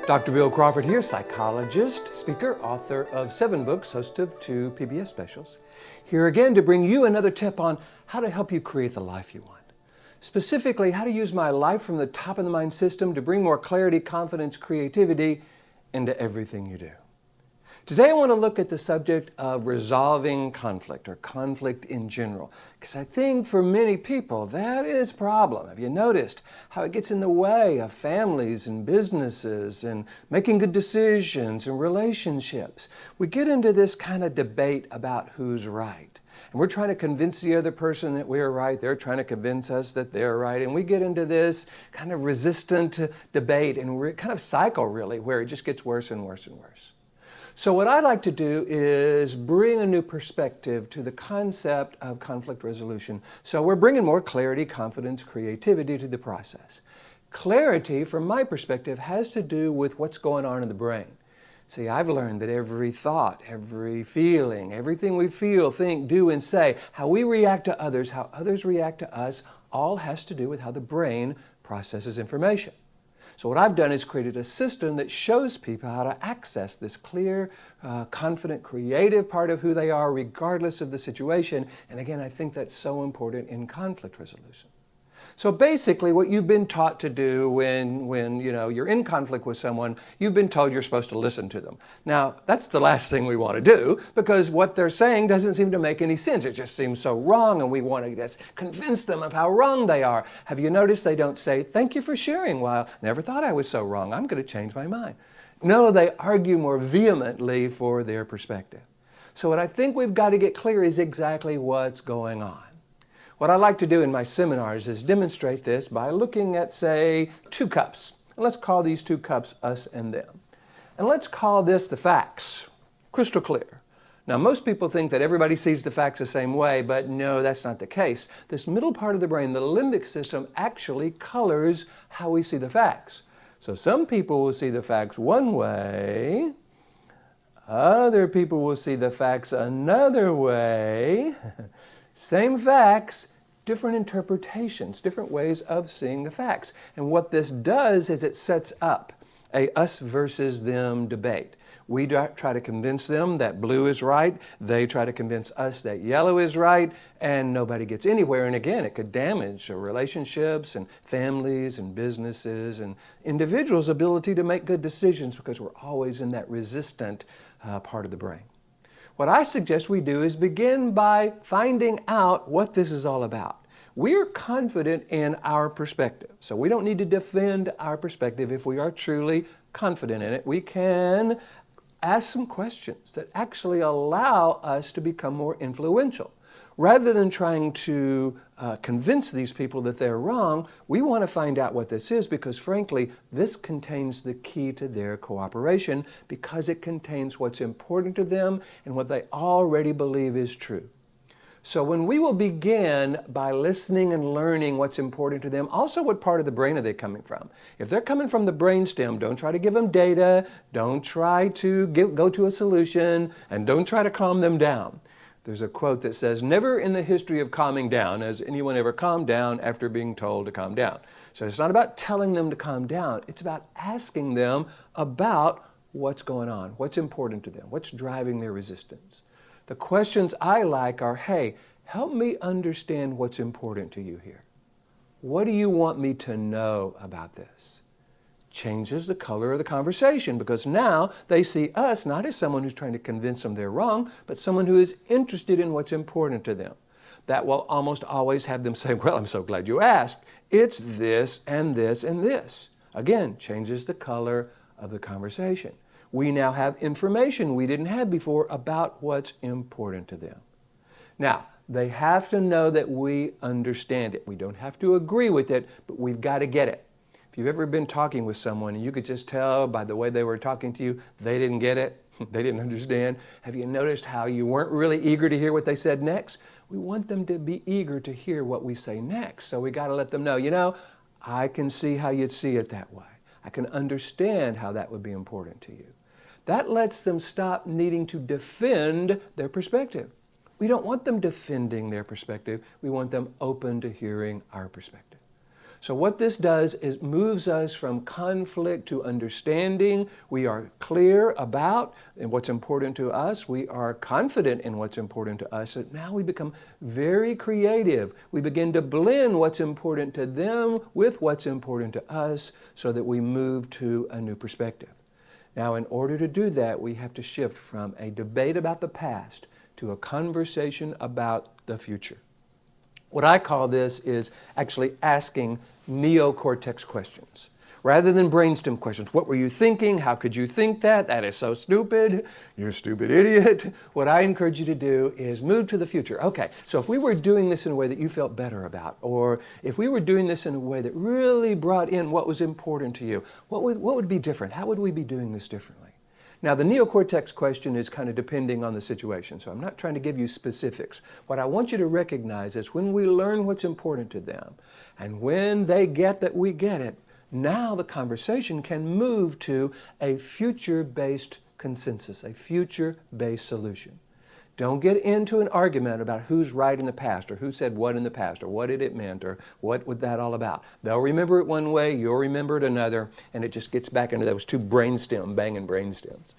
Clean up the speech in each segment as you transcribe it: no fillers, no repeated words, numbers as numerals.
Dr. Bill Crawford here, psychologist, speaker, author of 7 books, host of 2 PBS specials. Here again to bring you another tip on how to help you create the life you want. Specifically, how to use my life from the top of the mind system to bring more clarity, confidence, creativity into everything you do. Today I want to look at the subject of resolving conflict or conflict in general, because I think for many people that is a problem. Have you noticed how it gets in the way of families and businesses and making good decisions and relationships? We get into this kind of debate about who's right. And we're trying to convince the other person that we're right. They're trying to convince us that they're right. And we get into this kind of resistant debate and we're kind of cycle really where it just gets worse and worse and worse. So what I like to do is bring a new perspective to the concept of conflict resolution. So we're bringing more clarity, confidence, creativity to the process. Clarity, from my perspective, has to do with what's going on in the brain. See, I've learned that every thought, every feeling, everything we feel, think, do, and say, how we react to others, how others react to us, all has to do with how the brain processes information. So what I've done is created a system that shows people how to access this clear, confident, creative part of who they are regardless of the situation. And again, I think that's so important in conflict resolution. So basically what you've been taught to do when you're in conflict with someone, you've been told you're supposed to listen to them. Now, that's the last thing we want to do because what they're saying doesn't seem to make any sense. It just seems so wrong and we want to just convince them of how wrong they are. Have you noticed they don't say, "Thank you for sharing," well, never thought I was so wrong. I'm going to change my mind. No, they argue more vehemently for their perspective. So what I think we've got to get clear is exactly what's going on. What I like to do in my seminars is demonstrate this by looking at, say, 2 cups. And let's call these 2 cups us and them. And let's call this the facts, crystal clear. Now, most people think that everybody sees the facts the same way, but no, that's not the case. This middle part of the brain, the limbic system, actually colors how we see the facts. So some people will see the facts one way, other people will see the facts another way. Same facts, different interpretations, different ways of seeing the facts. And what this does is it sets up a us versus them debate. We try to convince them that blue is right. They try to convince us that yellow is right, and nobody gets anywhere. And again, it could damage relationships and families and businesses and individuals' ability to make good decisions because we're always in that resistant part of the brain. What I suggest we do is begin by finding out what this is all about. We're confident in our perspective, so we don't need to defend our perspective if we are truly confident in it. We can ask some questions that actually allow us to become more influential. Rather than trying to convince these people that they're wrong, we want to find out what this is because, frankly, this contains the key to their cooperation because it contains what's important to them and what they already believe is true. So when we will begin by listening and learning what's important to them, also what part of the brain are they coming from? If they're coming from the brainstem, don't try to give them data, don't try to go to a solution, and don't try to calm them down. There's a quote that says, "Never in the history of calming down has anyone ever calmed down after being told to calm down." So it's not about telling them to calm down. It's about asking them about what's going on, what's important to them, what's driving their resistance. The questions I like are, hey, help me understand what's important to you here. What do you want me to know about this? Changes the color of the conversation because now they see us not as someone who's trying to convince them they're wrong, but someone who is interested in what's important to them. That will almost always have them say, "Well, I'm so glad you asked. It's this and this and this." Again, changes the color of the conversation. We now have information we didn't have before about what's important to them. Now, they have to know that we understand it. We don't have to agree with it, but we've got to get it. If you've ever been talking with someone and you could just tell by the way they were talking to you, they didn't get it, they didn't understand. Have you noticed how you weren't really eager to hear what they said next? We want them to be eager to hear what we say next. So we got to let them know, I can see how you'd see it that way. I can understand how that would be important to you. That lets them stop needing to defend their perspective. We don't want them defending their perspective. We want them open to hearing our perspective. So what this does is moves us from conflict to understanding. We are clear about what's important to us. We are confident in what's important to us. And now we become very creative. We begin to blend what's important to them with what's important to us so that we move to a new perspective. Now, in order to do that, we have to shift from a debate about the past to a conversation about the future. What I call this is actually asking neocortex questions. Rather than brainstem questions. What were you thinking? How could you think that? That is so stupid. You're a stupid idiot. What I encourage you to do is move to the future. Okay, so if we were doing this in a way that you felt better about, or if we were doing this in a way that really brought in what was important to you, what would be different? How would we be doing this differently? Now, the neocortex question is kind of depending on the situation, so I'm not trying to give you specifics. What I want you to recognize is when we learn what's important to them, and when they get that we get it, now the conversation can move to a future-based consensus, a future-based solution. Don't get into an argument about who's right in the past, or who said what in the past, or what it meant, or what was that all about. They'll remember it one way, you'll remember it another, and it just gets back into those two banging brainstems.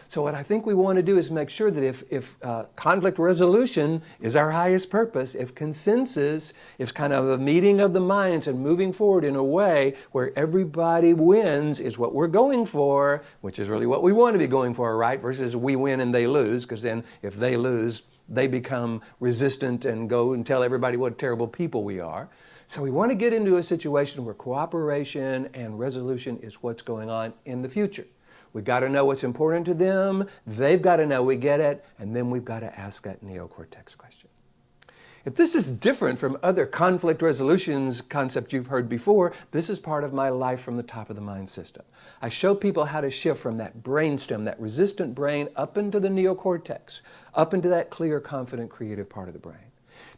So what I think we want to do is make sure that if conflict resolution is our highest purpose, if consensus is kind of a meeting of the minds and moving forward in a way where everybody wins is what we're going for, which is really what we want to be going for, right? Versus we win and they lose, because then if they lose, they become resistant and go and tell everybody what terrible people we are. So we want to get into a situation where cooperation and resolution is what's going on in the future. We've got to know what's important to them, they've got to know we get it, and then we've got to ask that neocortex question. If this is different from other conflict resolutions concepts you've heard before, this is part of my life from the top of the mind system. I show people how to shift from that brainstem, that resistant brain, up into the neocortex, up into that clear, confident, creative part of the brain.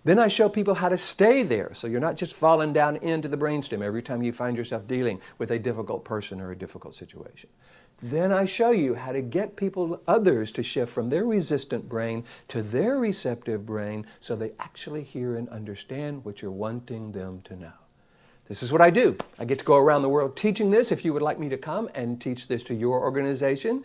Then I show people how to stay there, so you're not just falling down into the brainstem every time you find yourself dealing with a difficult person or a difficult situation. Then I show you how to get people, others, to shift from their resistant brain to their receptive brain so they actually hear and understand what you're wanting them to know. This is what I do. I get to go around the world teaching this. If you would like me to come and teach this to your organization,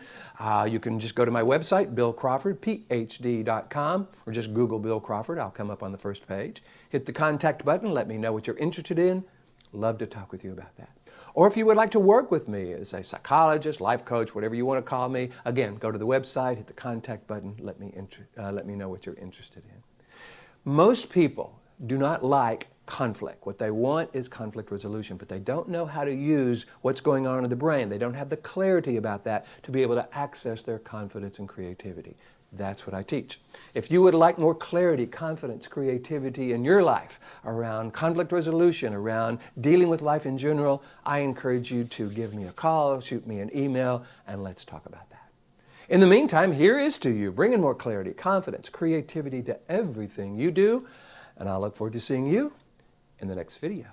you can just go to my website, Bill Crawford, Ph.D.com, or just Google Bill Crawford. I'll come up on the first page. Hit the contact button. Let me know what you're interested in. Love to talk with you about that. Or if you would like to work with me as a psychologist, life coach, whatever you want to call me, again, go to the website, hit the contact button, let me know what you're interested in. Most people do not like conflict. What they want is conflict resolution, but they don't know how to use what's going on in the brain. They don't have the clarity about that to be able to access their confidence and creativity. That's what I teach. If you would like more clarity, confidence, creativity in your life around conflict resolution, around dealing with life in general, I encourage you to give me a call, shoot me an email, and let's talk about that. In the meantime, here is to you, bringing more clarity, confidence, creativity to everything you do, and I'll look forward to seeing you in the next video.